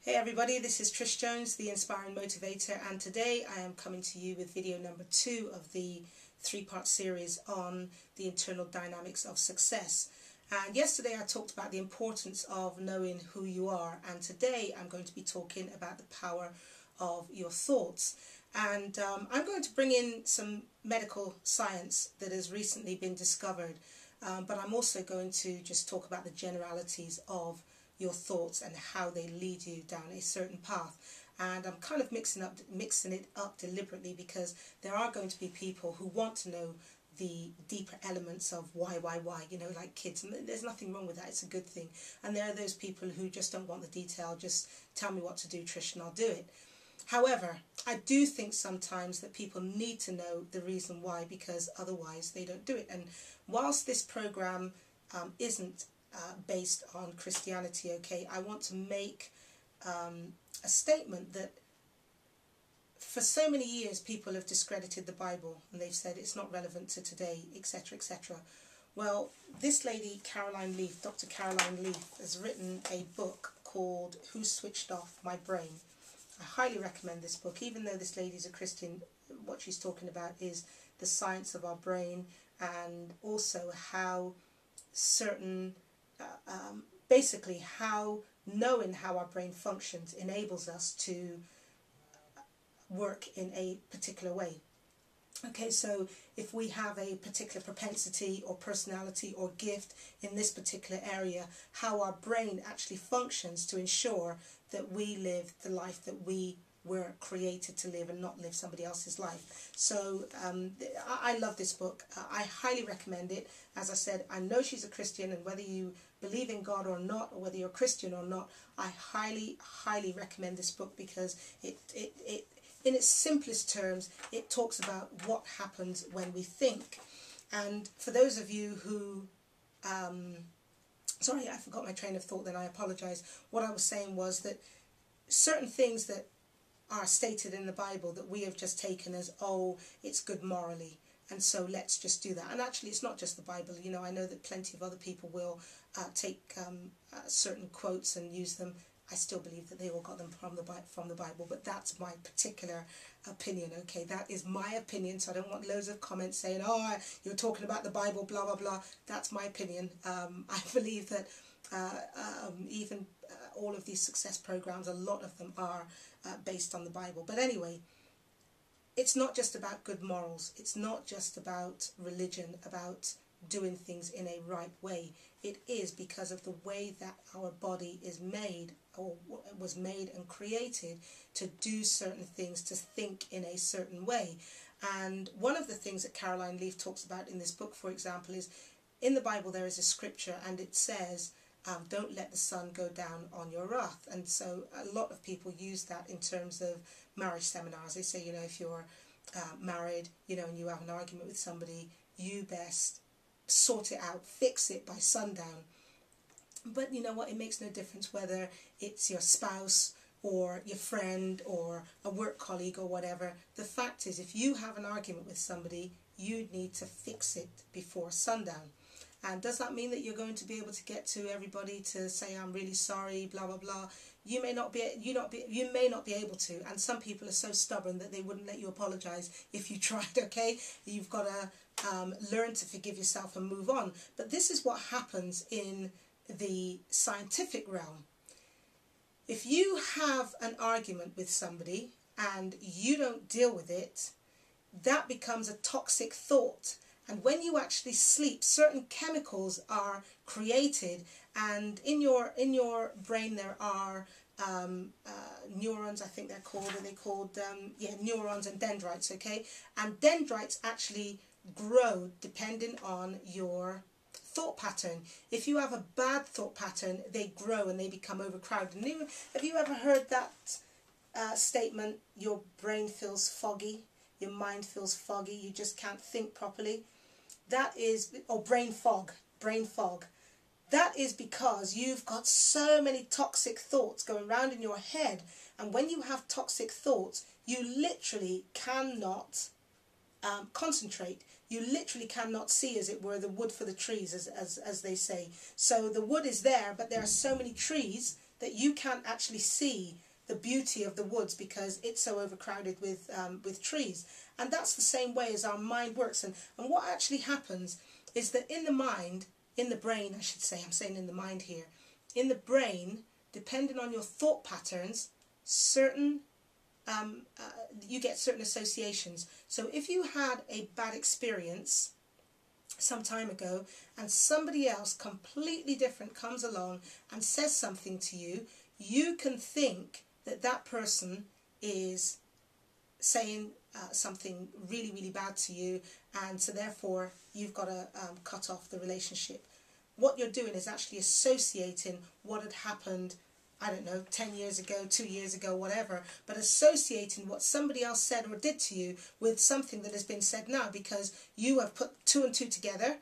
Hey everybody, this is Trish Jones, the Inspiring Motivator, and today I am coming to you with video number 2 of the 3-part series on the internal dynamics of success. And yesterday I talked about the importance of knowing who you are, and today I'm going to be talking about the power of your thoughts. And I'm going to bring in some medical science that has recently been discovered, but I'm also going to just talk about the generalities of your thoughts and how they lead you down a certain path. And I'm kind of mixing it up deliberately, because there are going to be people who want to know the deeper elements of why, you know, like kids, and there's nothing wrong with that, it's a good thing. And there are those people who just don't want the detail, just tell me what to do, Trish, and I'll do it. However, I do think sometimes that people need to know the reason why, because otherwise they don't do it. And whilst this program isn't based on Christianity, okay, I want to make a statement that for so many years people have discredited the Bible, and they've said it's not relevant to today, etc., etc. Well, this lady, Caroline Leaf, Dr. Caroline Leaf, has written a book called Who Switched Off My Brain. I highly recommend this book. Even though this lady's a Christian, what she's talking about is the science of our brain, and also how certain basically how knowing how our brain functions enables us to work in a particular way. Okay, so if we have a particular propensity or personality or gift in this particular area, how our brain actually functions to ensure that we live the life that we were created to live, and not live somebody else's life. So I love this book. I highly recommend it. As I said, I know she's a Christian, and whether you believe in God or not, or whether you're a Christian or not, I highly recommend this book, because it in its simplest terms, it talks about what happens when we think. And for those of you who sorry, I forgot my train of thought then, I apologize. What I was saying was that certain things that are stated in the Bible that we have just taken as, oh, it's good morally, and so let's just do that. And actually it's not just the Bible. You know, I know that plenty of other people will take certain quotes and use them. I still believe that they all got them from the Bible, but that's my particular opinion, okay? That is my opinion, so I don't want loads of comments saying, oh, you're talking about the Bible, blah, blah, blah. That's my opinion. I believe that even all of these success programs, a lot of them are based on the Bible. But anyway, it's not just about good morals. It's not just about religion, about doing things in a right way. It is because of the way that our body is made, or was made and created to do certain things, to think in a certain way. And one of the things that Caroline Leaf talks about in this book, for example, is in the Bible there is a scripture, and it says, don't let the sun go down on your wrath. And so a lot of people use that in terms of marriage seminars. They say, you know, if you're married, you know, and you have an argument with somebody, you best sort it out, fix it by sundown. But you know what, it makes no difference whether it's your spouse or your friend or a work colleague or whatever. The fact is, if you have an argument with somebody, you need to fix it before sundown. And does that mean that you're going to be able to get to everybody to say, I'm really sorry, blah, blah, blah? You may not be able to. And some people are so stubborn that they wouldn't let you apologize if you tried, okay? You've got to learn to forgive yourself and move on. But this is what happens in the scientific realm. If you have an argument with somebody and you don't deal with it, that becomes a toxic thought. And when you actually sleep, certain chemicals are created, and in your brain there are neurons, I think they're called. Are they called? Yeah, neurons and dendrites. Okay, and dendrites actually grow depending on your thought pattern. If you have a bad thought pattern, they grow and they become overcrowded. And even, have you ever heard that statement? Your brain feels foggy. Your mind feels foggy. You just can't think properly. That is, or brain fog. That is because you've got so many toxic thoughts going around in your head. And when you have toxic thoughts, you literally cannot concentrate. You literally cannot see, as it were, the wood for the trees, as they say. So the wood is there, but there are so many trees that you can't actually see the beauty of the woods because it's so overcrowded with trees. And that's the same way as our mind works. And what actually happens is that in the mind, in the brain I should say, I'm saying in the mind here, in the brain, depending on your thought patterns, certain you get certain associations. So if you had a bad experience some time ago and somebody else completely different comes along and says something to you, you can think that that person is saying something really, really bad to you, and so therefore you've got to cut off the relationship. What you're doing is actually associating what had happened, I don't know, 10 years ago, 2 years ago, whatever, but associating what somebody else said or did to you with something that has been said now, because you have put 2 and 2 together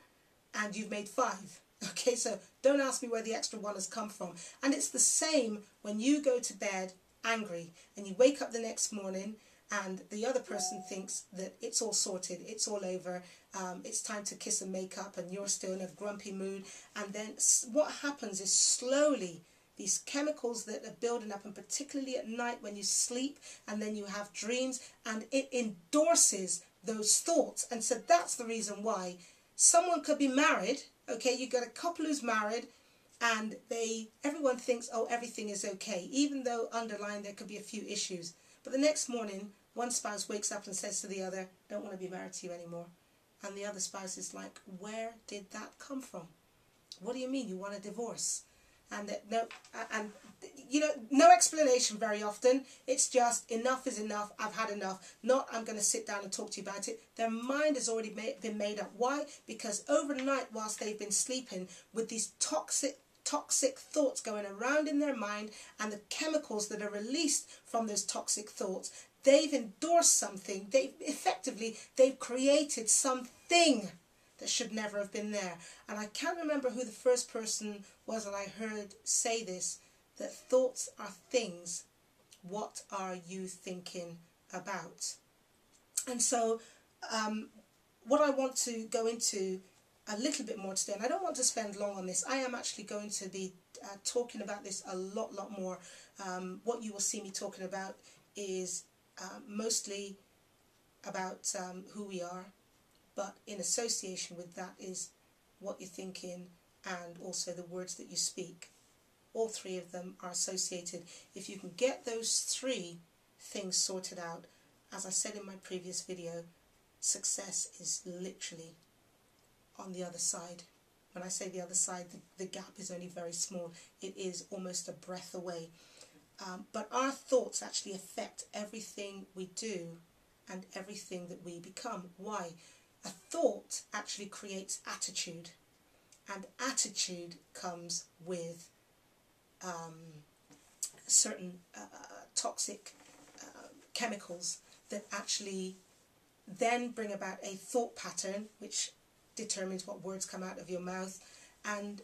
and you've made 5. Okay, so don't ask me where the extra 1 has come from. And it's the same when you go to bed angry and you wake up the next morning and the other person thinks that it's all sorted, it's all over, it's time to kiss and make up, and you're still in a grumpy mood. And then what happens is slowly these chemicals that are building up, and particularly at night when you sleep and then you have dreams, and it endorses those thoughts. And so that's the reason why someone could be married, okay, you got a couple who's married and everyone thinks, oh, everything is okay, even though underlying there could be a few issues. But the next morning, one spouse wakes up and says to the other, don't want to be married to you anymore. And the other spouse is like, where did that come from? What do you mean you want a divorce? And no explanation very often. It's just enough is enough. I've had enough. Not I'm going to sit down and talk to you about it. Their mind has already been made up. Why? Because overnight, whilst they've been sleeping, with these toxic thoughts going around in their mind and the chemicals that are released from those toxic thoughts, they've endorsed something. They've created something that should never have been there. And I can't remember who the first person was that I heard say this, that thoughts are things. What are you thinking about? And so what I want to go into a little bit more today, and I don't want to spend long on this. I am actually going to be talking about this a lot more. What you will see me talking about is mostly about who we are, but in association with that is what you're thinking and also the words that you speak. All 3 of them are associated. If you can get those 3 things sorted out, as I said in my previous video, success is literally on the other side. When I say the other side, the gap is only very small. It is almost a breath away. But our thoughts actually affect everything we do and everything that we become. Why? A thought actually creates attitude, and attitude comes with certain toxic chemicals that actually then bring about a thought pattern which determines what words come out of your mouth, and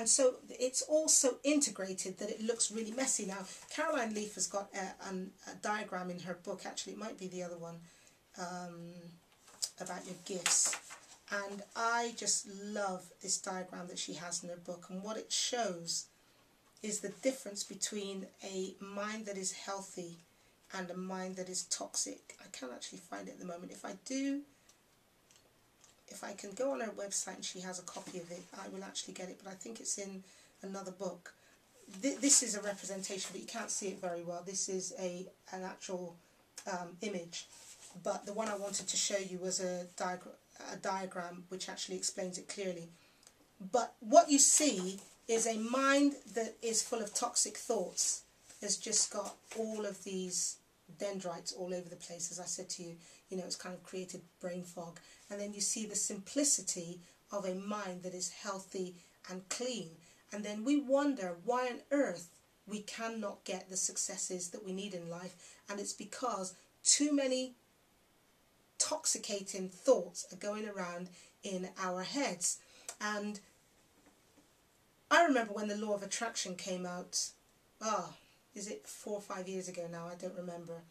so it's all so integrated that it looks really messy. Now, Caroline Leaf has got a diagram in her book, actually it might be the other one, about your gifts, and I just love this diagram that she has in her book. And what it shows is the difference between a mind that is healthy and a mind that is toxic. I can't actually find it at the moment. If I can go on her website and she has a copy of it, I will actually get it, but I think it's in another book. This is a representation, but you can't see it very well. This is an actual image, but the one I wanted to show you was a diagram which actually explains it clearly. But what you see is a mind that is full of toxic thoughts has just got all of these dendrites all over the place. As I said to you, it's kind of created brain fog. And then you see the simplicity of a mind that is healthy and clean. And then we wonder why on earth we cannot get the successes that we need in life. And it's because too many toxicating thoughts are going around in our heads. And I remember when the law of attraction came out, is it 4 or 5 years ago now? I don't remember.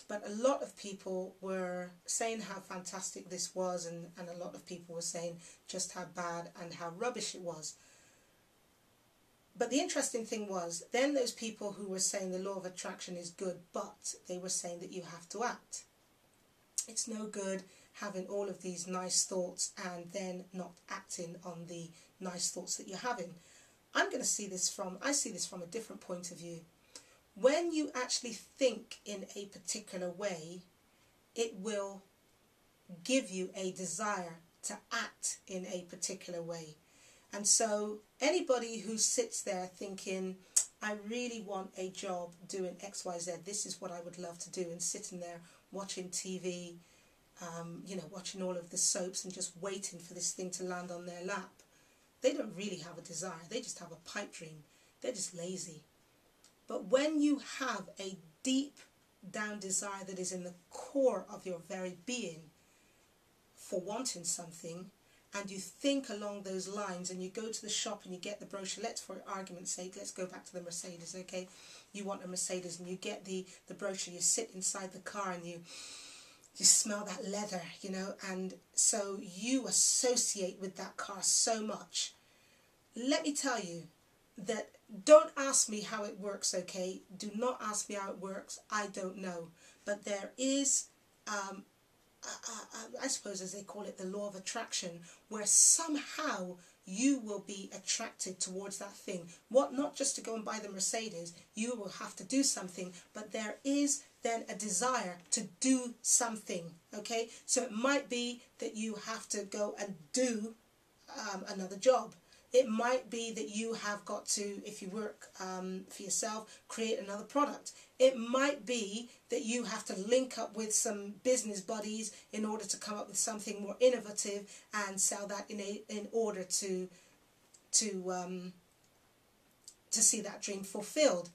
But a lot of people were saying how fantastic this was, and a lot of people were saying just how bad and how rubbish it was. But the interesting thing was, then those people who were saying the law of attraction is good, but they were saying that you have to act. It's no good having all of these nice thoughts and then not acting on the nice thoughts that you're having. I see this from a different point of view. When you actually think in a particular way, it will give you a desire to act in a particular way. And so anybody who sits there thinking, I really want a job doing X, Y, Z, this is what I would love to do, and sitting there watching TV, watching all of the soaps and just waiting for this thing to land on their lap, they don't really have a desire. They just have a pipe dream. They're just lazy. But when you have a deep down desire that is in the core of your very being for wanting something, and you think along those lines, and you go to the shop and you get the brochure, let's, for argument's sake, let's go back to the Mercedes, okay? You want a Mercedes, and you get the brochure, you sit inside the car, and you smell that leather, and so you associate with that car so much. Let me tell you that, don't ask me how it works, okay? Do not ask me how it works. I don't know. But there is, I suppose as they call it, the law of attraction, where somehow you will be attracted towards that thing. Not just to go and buy the Mercedes, you will have to do something, but there is then a desire to do something, okay? So it might be that you have to go and do another job. It might be that you have got to, if you work for yourself, create another product. It might be that you have to link up with some business buddies in order to come up with something more innovative and sell that in order to see that dream fulfilled.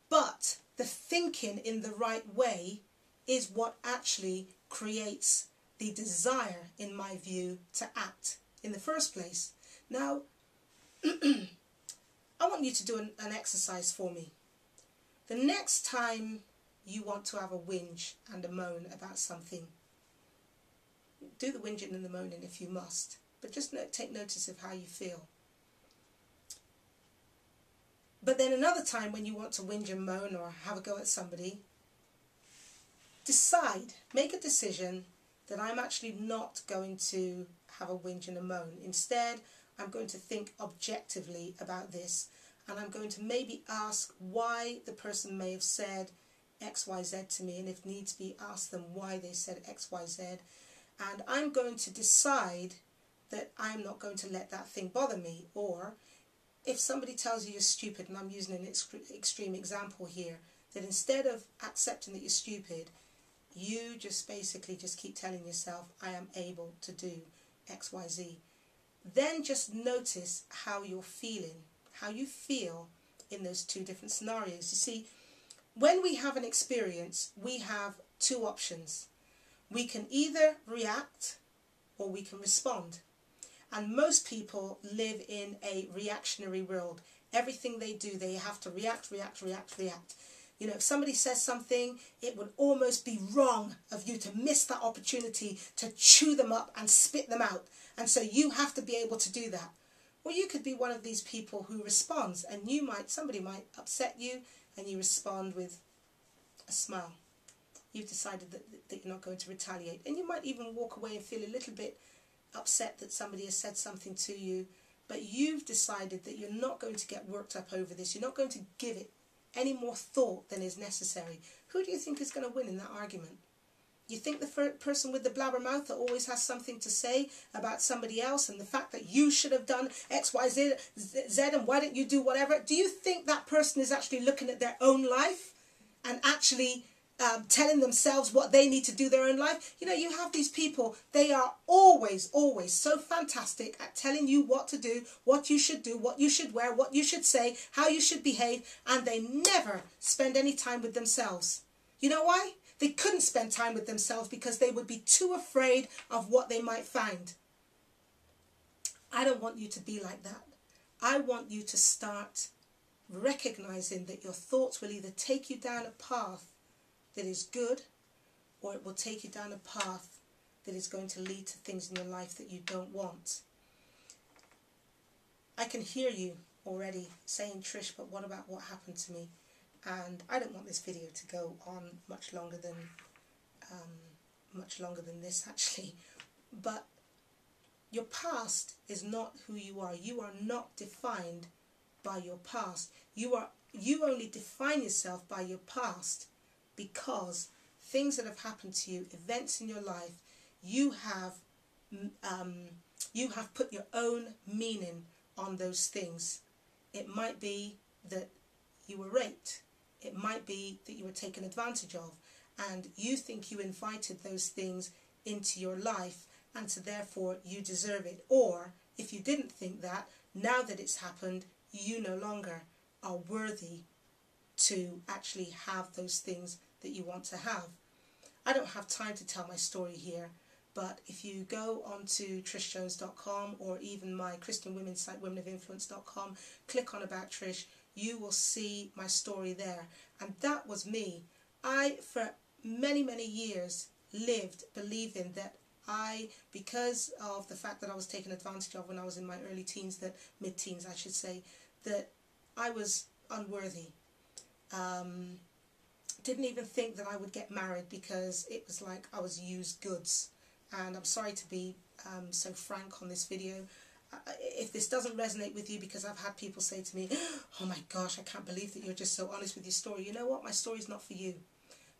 But the thinking in the right way is what actually creates the desire, in my view, to act in the first place. Now, I want you to do an exercise for me. The next time you want to have a whinge and a moan about something, do the whinging and the moaning if you must, but just take notice of how you feel. But then another time when you want to whinge and moan or have a go at somebody, make a decision that I'm actually not going to have a whinge and a moan. Instead, I'm going to think objectively about this, and I'm going to maybe ask why the person may have said X, Y, Z to me, and if needs be, ask them why they said X, Y, Z. And I'm going to decide that I'm not going to let that thing bother me. Or if somebody tells you you're stupid, and I'm using an extreme example here, that instead of accepting that you're stupid, you just basically just keep telling yourself, I am able to do X, Y, Z. Then just notice how you're feeling, how you feel in those two different scenarios. You see, when we have an experience, we have two options. We can either react or we can respond. And most people live in a reactionary world. Everything they do, they have to react. If somebody says something, it would almost be wrong of you to miss that opportunity to chew them up and spit them out. And so you have to be able to do that. Or you could be one of these people who responds, and somebody might upset you, and you respond with a smile. You've decided that you're not going to retaliate. And you might even walk away and feel a little bit upset that somebody has said something to you, but you've decided that you're not going to get worked up over this. You're not going to give it any more thought than is necessary. Who do you think is going to win in that argument? You think the person with the blabbermouth that always has something to say about somebody else and the fact that you should have done X, Y, Z and why didn't you do whatever? Do you think that person is actually looking at their own life and actually telling themselves what they need to do their own life? You have these people, they are always so fantastic at telling you what to do, what you should do, what you should wear, what you should say, how you should behave, and they never spend any time with themselves. You know why? They couldn't spend time with themselves because they would be too afraid of what they might find. I don't want you to be like that. I want you to start recognizing that your thoughts will either take you down a path that is good, or it will take you down a path that is going to lead to things in your life that you don't want. I can hear you already saying, Trish, but what about what happened to me? And I don't want this video to go on much longer than this actually. But your past is not who you are. You are not defined by your past. You only define yourself by your past because things that have happened to you, events in your life, you have put your own meaning on those things. It might be that you were raped. It might be that you were taken advantage of, and you think you invited those things into your life, and so therefore you deserve it. Or if you didn't think that, now that it's happened, you no longer are worthy to actually have those things that you want to have. I don't have time to tell my story here, but if you go onto trishjones.com or even my Christian women's site, womenofinfluence.com, click on About Trish, you will see my story there. And that was me. I, for many, many years, lived believing that because of the fact that I was taken advantage of when I was in my early teens, that mid-teens I should say, that I was unworthy. Didn't even think that I would get married because it was like I was used goods. And I'm sorry to be so frank on this video. If this doesn't resonate with you, because I've had people say to me, oh my gosh, I can't believe that you're just so honest with your story. You know what? My story's not for you.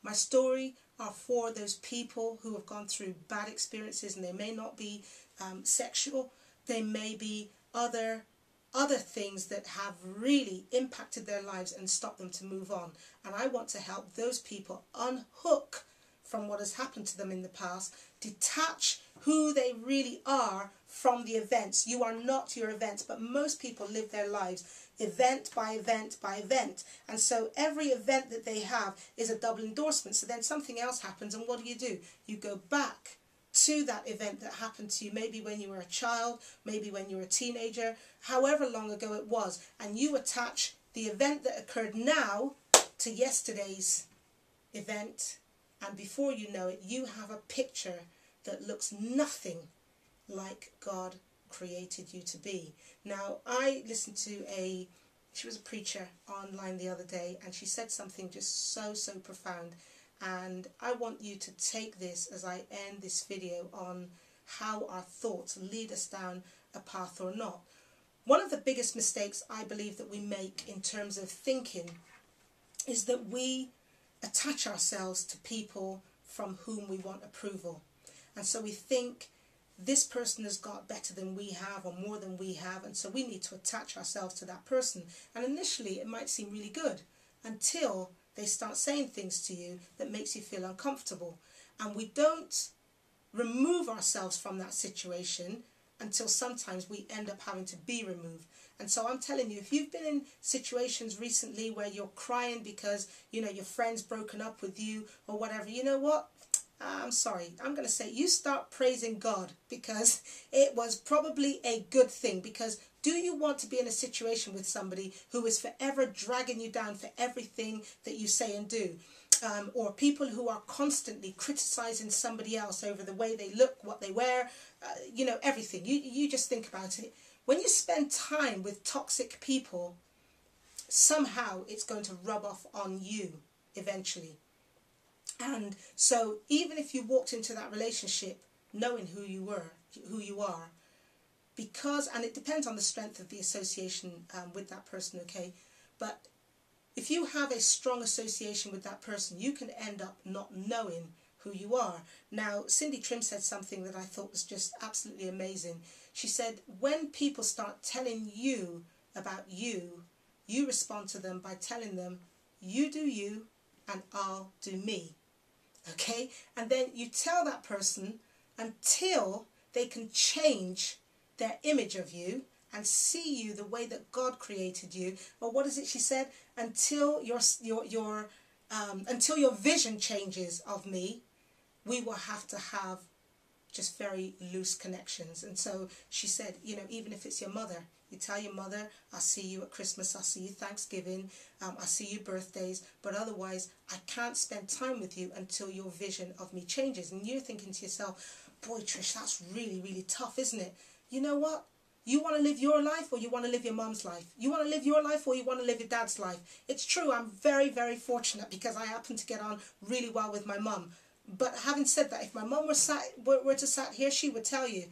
My story are for those people who have gone through bad experiences, and they may not be sexual. They may be other things that have really impacted their lives and stopped them to move on. And I want to help those people unhook from what has happened to them in the past, detach who they really are from the events. You are not your events, but most people live their lives event by event by event. And so every event that they have is a double endorsement. So then something else happens, and what do? You go back to that event that happened to you, maybe when you were a child, maybe when you were a teenager, however long ago it was, and you attach the event that occurred now to yesterday's event, and before you know it, you have a picture that looks nothing like God created you to be. Now, I listened to she was a preacher online the other day, and she said something just so profound, and I want you to take this as I end this video on how our thoughts lead us down a path or not. One of the biggest mistakes I believe that we make in terms of thinking is that we attach ourselves to people from whom we want approval. And so we think this person has got better than we have or more than we have, and so we need to attach ourselves to that person. And initially it might seem really good until they start saying things to you that makes you feel uncomfortable. And we don't remove ourselves from that situation until sometimes we end up having to be removed. And so I'm telling you, if you've been in situations recently where you're crying because, you know, your friend's broken up with you or whatever, you know what? I'm sorry, I'm going to say you start praising God, because it was probably a good thing. Because do you want to be in a situation with somebody who is forever dragging you down for everything that you say and do? Or people who are constantly criticizing somebody else over the way they look, what they wear, you know, everything. You just think about it. When you spend time with toxic people, somehow it's going to rub off on you eventually. And so even if you walked into that relationship knowing who you are, because, and it depends on the strength of the association with that person, okay? But if you have a strong association with that person, you can end up not knowing who you are. Now, Cindy Trim said something that I thought was just absolutely amazing. She said, when people start telling you about you, you respond to them by telling them, you do you and I'll do me. Okay? And then you tell that person until they can change their image of you and see you the way that God created you. Or what is it she said? Until your vision changes of me, we will have to have just very loose connections. And so she said, you know, even if it's your mother, you tell your mother, I'll see you at Christmas, I'll see you Thanksgiving, I'll see you birthdays, but otherwise I can't spend time with you until your vision of me changes. And you're thinking to yourself, boy, Trish, that's really, really tough, isn't it? You know what? You want to live your life or you want to live your mum's life? You want to live your life or you want to live your dad's life? It's true, I'm very, very fortunate because I happen to get on really well with my mum. But having said that, if my mum were to sat here, she would tell you,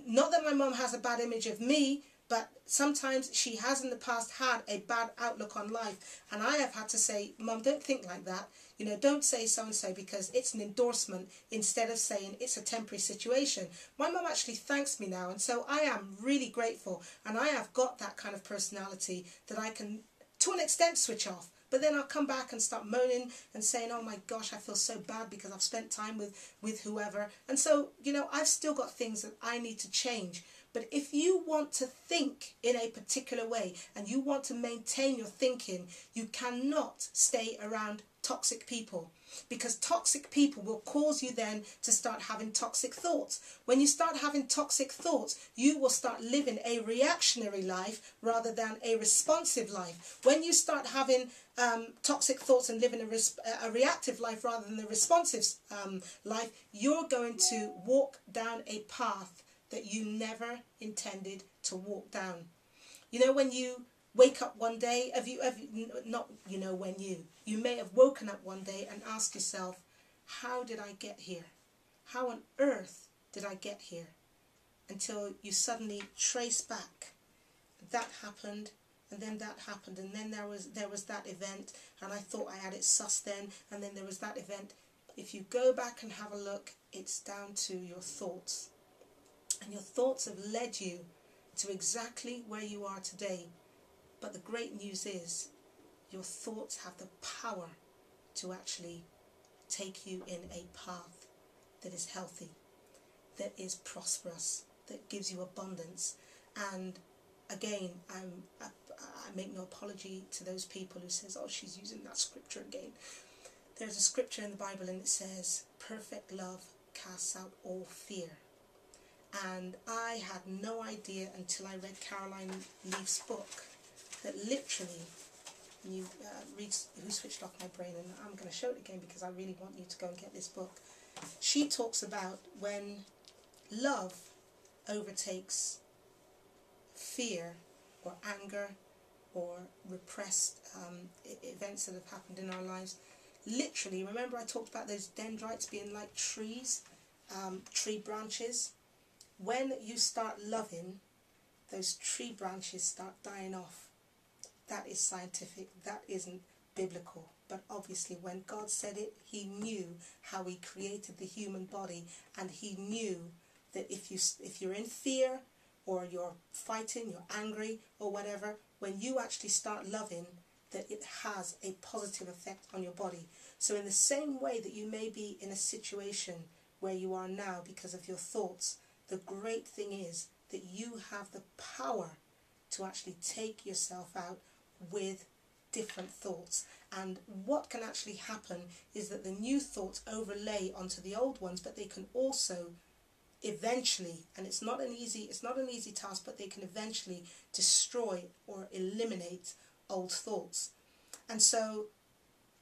not that my mum has a bad image of me, but sometimes she has in the past had a bad outlook on life. And I have had to say, Mum, don't think like that. You know, don't say so-and-so because it's an endorsement instead of saying it's a temporary situation. My mum actually thanks me now. And so I am really grateful. And I have got that kind of personality that I can, to an extent, switch off. But then I'll come back and start moaning and saying, oh my gosh, I feel so bad because I've spent time with whoever. And so, you know, I've still got things that I need to change. But if you want to think in a particular way and you want to maintain your thinking, you cannot stay around toxic people, because toxic people will cause you then to start having toxic thoughts. When you start having toxic thoughts, you will start living a reactionary life rather than a responsive life. When you start having toxic thoughts and living a reactive life rather than a responsive life, you're going to walk down a path that you never intended to walk down. You know, when you wake up one day, you may have woken up one day and asked yourself, how did I get here? How on earth did I get here? Until you suddenly trace back, that happened, and then that happened, and then there was that event, and I thought I had it sussed then, and then there was that event. If you go back and have a look, it's down to your thoughts. And your thoughts have led you to exactly where you are today. But the great news is your thoughts have the power to actually take you in a path that is healthy, that is prosperous, that gives you abundance. And again, I make no apology to those people who says, oh, she's using that scripture again. There's a scripture in the Bible and it says, perfect love casts out all fear. And I had no idea until I read Caroline Leaf's book that literally, you read Who Switched Off My Brain, and I'm going to show it again because I really want you to go and get this book. She talks about when love overtakes fear or anger or repressed events that have happened in our lives. Literally, remember I talked about those dendrites being like trees, tree branches. When you start loving, those tree branches start dying off. That is scientific, that isn't biblical. But obviously when God said it, he knew how he created the human body, and he knew that if you're in fear or you're fighting, you're angry or whatever, when you actually start loving, that it has a positive effect on your body. So in the same way that you may be in a situation where you are now because of your thoughts, the great thing is that you have the power to actually take yourself out with different thoughts. And what can actually happen is that the new thoughts overlay onto the old ones, but they can also eventually, and it's not an easy task, but they can eventually destroy or eliminate old thoughts. And so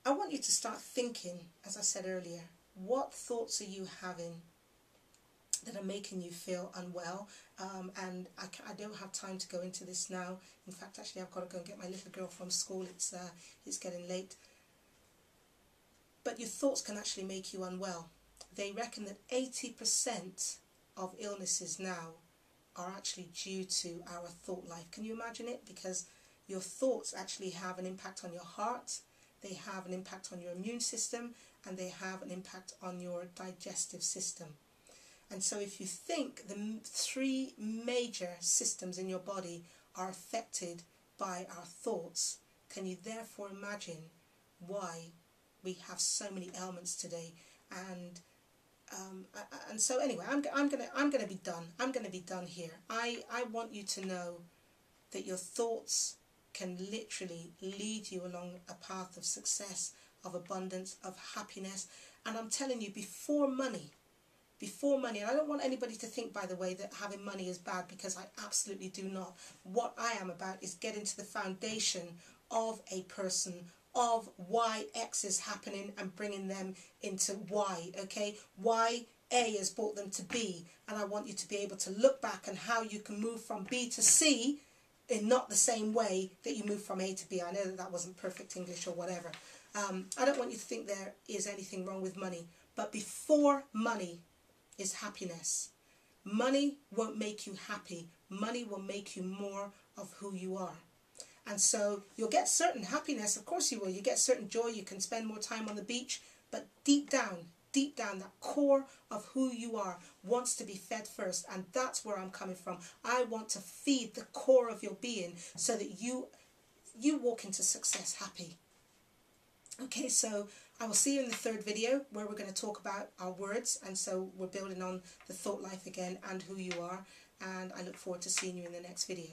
I want you to start thinking, as I said earlier, what thoughts are you having that are making you feel unwell? And I don't have time to go into this now. In fact, actually, I've got to go and get my little girl from school. It's getting late. But your thoughts can actually make you unwell. They reckon that 80% of illnesses now are actually due to our thought life. Can you imagine it? Because your thoughts actually have an impact on your heart, they have an impact on your immune system, and they have an impact on your digestive system. And so if you think the three major systems in your body are affected by our thoughts, can you therefore imagine why we have so many ailments today? And so anyway, I'm gonna be done. I'm gonna be done here. I want you to know that your thoughts can literally lead you along a path of success, of abundance, of happiness. And I'm telling you, before money, and I don't want anybody to think, by the way, that having money is bad, because I absolutely do not. What I am about is getting to the foundation of a person, of why X is happening, and bringing them into why, okay? Why A has brought them to B, and I want you to be able to look back and how you can move from B to C in not the same way that you move from A to B. I know that that wasn't perfect English or whatever. I don't want you to think there is anything wrong with money, but before money is happiness. Money won't make you happy. Money will make you more of who you are. And so you'll get certain happiness, of course you will. You get certain joy, you can spend more time on the beach, but deep down, that core of who you are wants to be fed first. And that's where I'm coming from. I want to feed the core of your being so that you walk into success happy. Okay, so I will see you in the third video where we're going to talk about our words. And so we're building on the thought life again and who you are. And I look forward to seeing you in the next video.